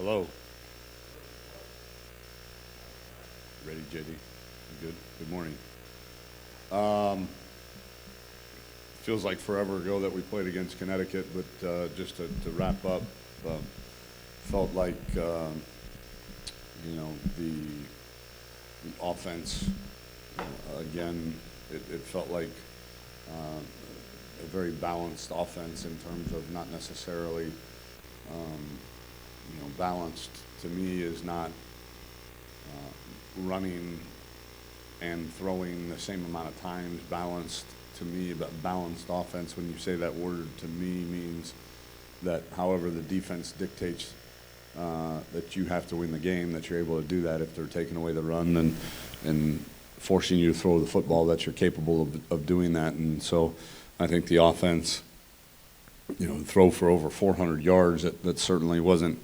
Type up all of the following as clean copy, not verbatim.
Hello. Ready, JD? You good? Good morning. Um, Feels like forever ago that we played against Connecticut, but just to wrap up, um, felt like the offense again. It felt like a very balanced offense in terms of not necessarily balanced. To me, is not running and throwing the same amount of times. Balanced to me, but balanced offense, when you say that word, to me means that however the defense dictates that you have to win the game, that you're able to do that. If they're taking away the run and forcing you to throw the football, that you're capable of doing that. And so I think the offense, throw for over 400 yards, that certainly wasn't,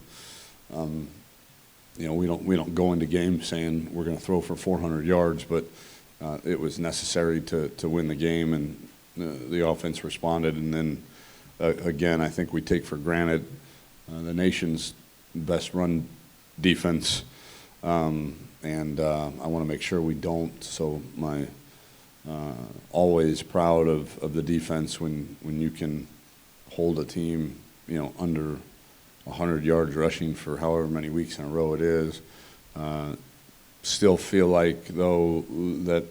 we don't go into games saying we're going to throw for 400 yards, but it was necessary to win the game, and the offense responded. And then again, I think we take for granted the nation's best run defense, and I want to make sure we don't. So my always proud of the defense when you can hold a team, under 100 yards rushing for however many weeks in a row it is. Still feel like, though, that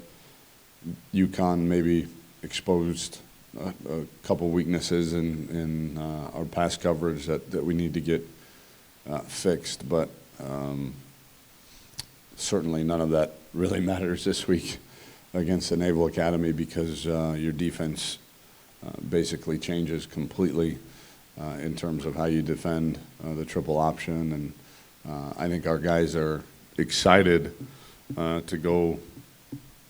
UConn maybe exposed a couple weaknesses in our pass coverage that we need to get fixed, but certainly none of that really matters this week against the Naval Academy, because your defense basically changes completely in terms of how you defend the triple option. And I think our guys are excited to go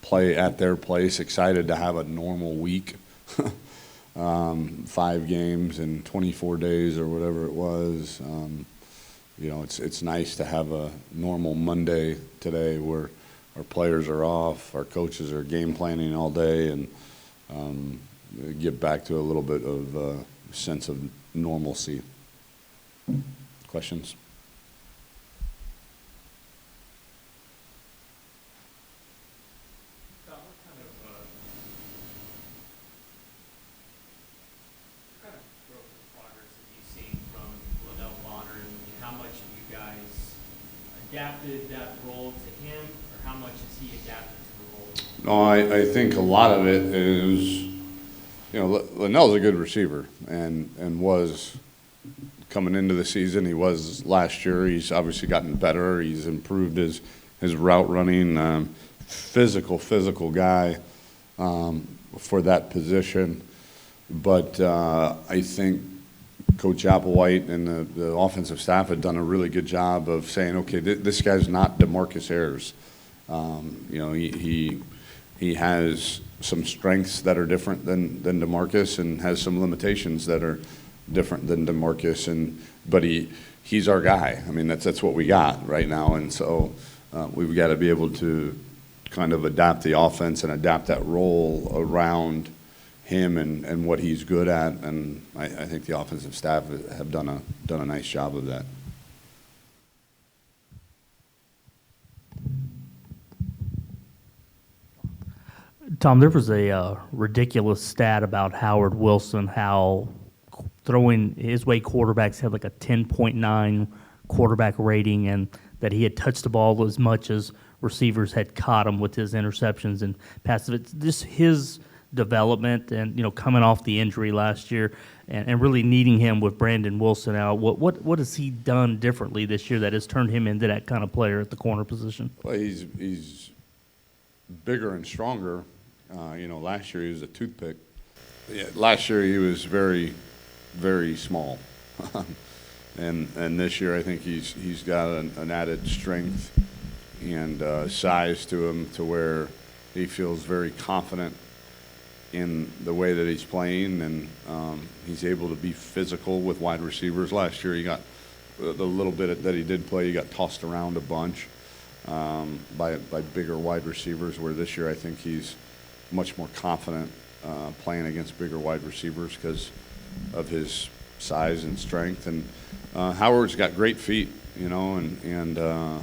play at their place, excited to have a normal week. 5 games in 24 days or whatever it was. It's nice to have a normal Monday today where our players are off, our coaches are game planning all day, and get back to a little bit of sense of normalcy. Questions? Adapted that role to him, or how much has he adapted to the role? No, I think a lot of it is, Linnell's a good receiver and was coming into the season. He was last year. He's obviously gotten better. He's improved his route running. Physical guy for that position. But I think Coach Applewhite and the offensive staff had done a really good job of saying, okay, this guy's not DeMarcus Ayers. He has some strengths that are different than DeMarcus, and has some limitations that are different than DeMarcus. But he's our guy. I mean, that's what we got right now. And so we've got to be able to kind of adapt the offense and adapt that role around him and what he's good at, and I think the offensive staff have done a nice job of that. Tom, there was a ridiculous stat about Howard Wilson, how throwing his way quarterbacks had like a 10.9 quarterback rating, and that he had touched the ball as much as receivers had caught him with his interceptions and passes. It's just his development, and coming off the injury last year, and really needing him with Brandon Wilson out. What has he done differently this year that has turned him into that kind of player at the corner position? Well, he's bigger and stronger. Last year he was a toothpick. Yeah, last year he was very, very small, and this year I think he's got an added strength and size to him, to where he feels very confident in the way that he's playing, and he's able to be physical with wide receivers. Last year he got the little bit that he did play, he got tossed around a bunch by bigger wide receivers, where this year I think he's much more confident playing against bigger wide receivers because of his size and strength. And Howard's got great feet. you know, and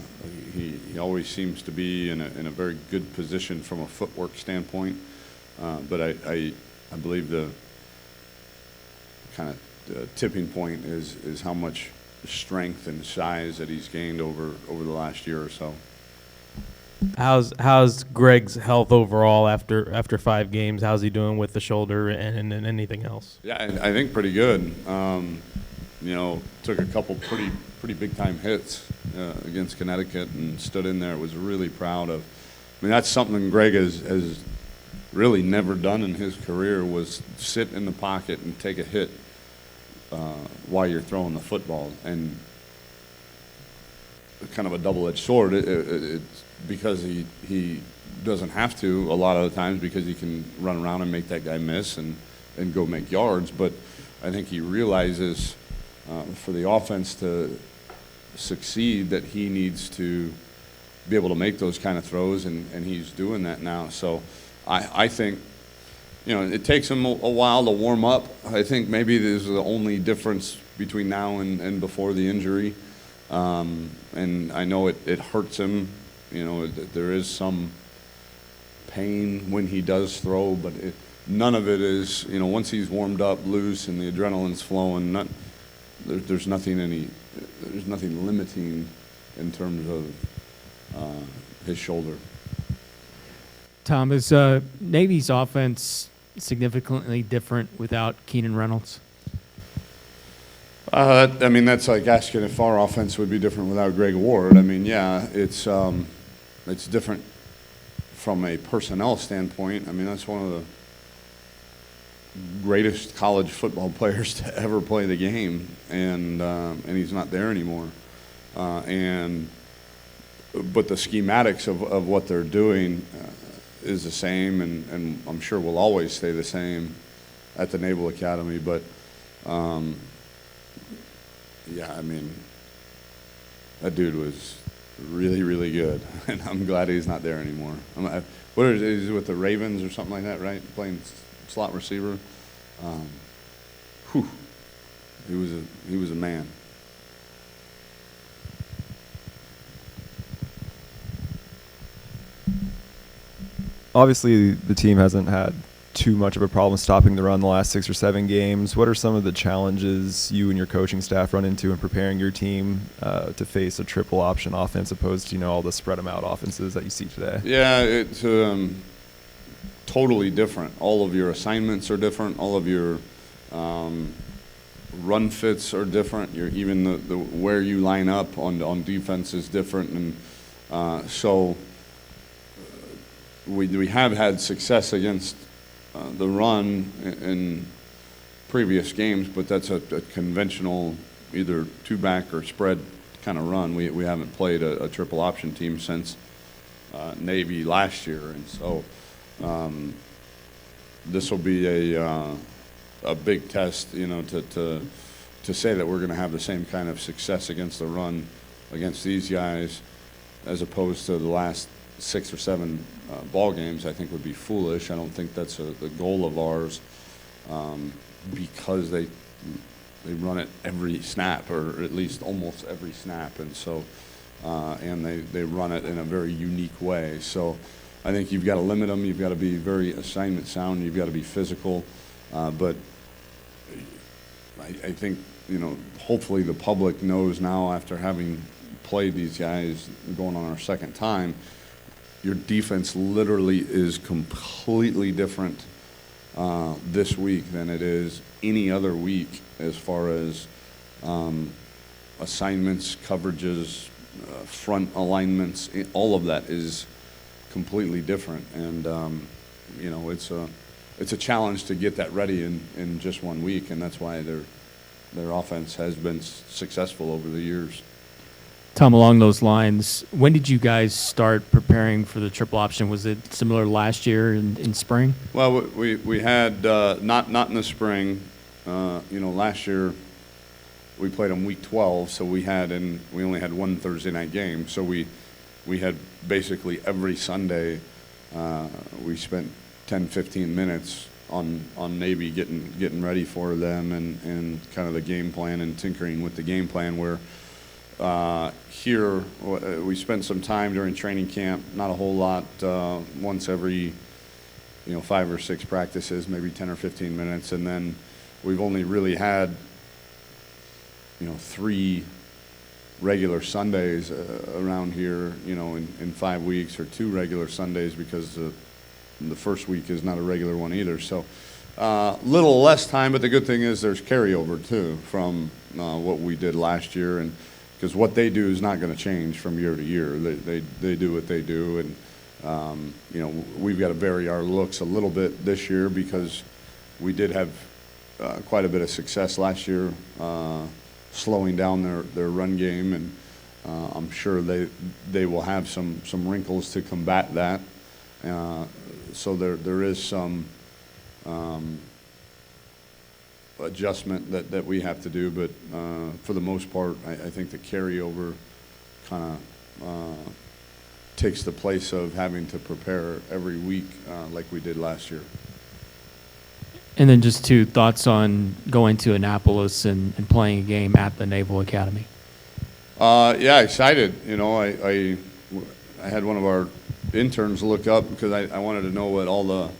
he always seems to be in a very good position from a footwork standpoint. But I believe the kind of tipping point is how much strength and size that he's gained over the last year or so. How's Greg's health overall after 5 games? How's he doing with the shoulder and anything else? Yeah, I think pretty good. You know, took a couple pretty big time hits against Connecticut and stood in there. Was really proud of. I mean, that's something Greg has really never done in his career, was sit in the pocket and take a hit while you're throwing the football. And kind of a double-edged sword. It's because he doesn't have to a lot of the times, because he can run around and make that guy miss and go make yards. But I think he realizes for the offense to succeed that he needs to be able to make those kind of throws, and he's doing that now. So I think, you know, it takes him a while to warm up. I think maybe this is the only difference between now and before the injury. And I know it hurts him. You know, there is some pain when he does throw, but none of it is, you know, once he's warmed up, loose, and the adrenaline's flowing, there's nothing limiting in terms of his shoulder. Tom, is Navy's offense significantly different without Keenan Reynolds? I mean, that's like asking if our offense would be different without Greg Ward. I mean, yeah, it's different from a personnel standpoint. I mean, that's one of the greatest college football players to ever play the game, and he's not there anymore. But the schematics of what they're doing is the same, and I'm sure will always stay the same at the Naval Academy. But yeah, I mean, that dude was really, really good, and I'm glad he's not there anymore. What is he with the Ravens or something like that, right? Playing slot receiver. He was a man. Obviously, the team hasn't had too much of a problem stopping the run the last 6 or 7 games. What are some of the challenges you and your coaching staff run into in preparing your team to face a triple option offense, opposed to, you know, all the spread them out offenses that you see today? Yeah, it's totally different. All of your assignments are different. All of your run fits are different. Even the where you line up on defense is different, and so we have had success against the run in previous games, but that's a conventional either two-back or spread kind of run. We haven't played a triple option team since Navy last year, and so this will be a big test, you know, to say that we're going to have the same kind of success against the run against these guys as opposed to the last 6 or 7 ball games, I think would be foolish. I don't think that's the goal of ours, because they run it every snap, or at least almost every snap, and so and they run it in a very unique way. So I think you've got to limit them. You've got to be very assignment sound. You've got to be physical, but I think, you know, hopefully the public knows now, after having played these guys going on our second time, your defense literally is completely different this week than it is any other week, as far as assignments, coverages, front alignments. All of that is completely different, and you know, it's a challenge to get that ready in just 1 week, and that's why their offense has been successful over the years. Tom, along those lines, when did you guys start preparing for the triple option? Was it similar last year in spring? Well, we had not in the spring. You know, last year we played on week 12, so we only had one Thursday night game. So we had basically every Sunday we spent 10-15 minutes on Navy getting ready for them, and kind of the game plan and tinkering with the game plan, where Here, we spent some time during training camp, not a whole lot, once every, 5 or 6 practices, maybe 10 or 15 minutes, and then we've only really had, 3 regular Sundays around here, in 5 weeks, or 2 regular Sundays because the first week is not a regular one either. So little less time, but the good thing is there's carryover too from what we did last year, and because what they do is not going to change from year to year. They do what they do, and we've got to vary our looks a little bit this year because we did have quite a bit of success last year slowing down their run game, and I'm sure they will have some wrinkles to combat that. So there is some adjustment that we have to do, but for the most part, I think the carryover kind of takes the place of having to prepare every week like we did last year. And then just 2 thoughts on going to Annapolis and playing a game at the Naval Academy. Yeah, excited. I had one of our interns look up because I wanted to know what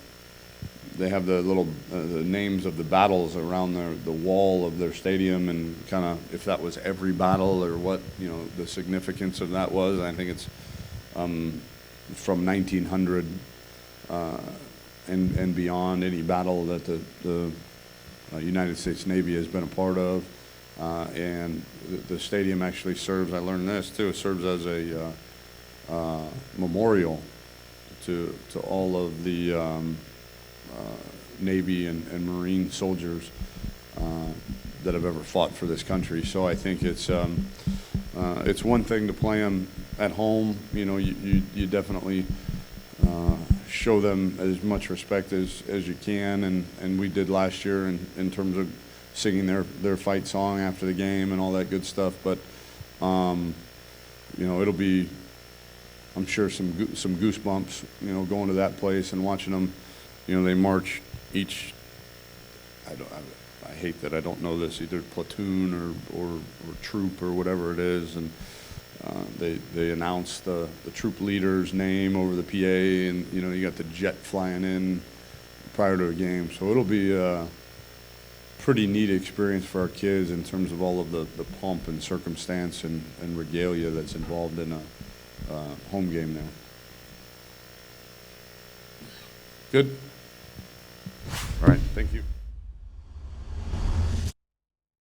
they have the little the names of the battles around the wall of their stadium, and kind of if that was every battle or what the significance of that was. I think it's from 1900 and beyond, any battle that the United States Navy has been a part of, and the stadium actually serves. I learned this too. It serves as a memorial to all of the Navy and Marine soldiers that have ever fought for this country. So I think it's one thing to play them at home. You definitely show them as much respect as you can, and we did last year in terms of singing their fight song after the game and all that good stuff. But it'll be, I'm sure, some goosebumps, going to that place and watching them. They march each. I hate that I don't know this, either platoon or troop or whatever it is, and they announce the troop leader's name over the PA, and you got the jet flying in prior to a game. So it'll be a pretty neat experience for our kids in terms of all of the pomp and circumstance and regalia that's involved in a home game there. Good. All right, thank you.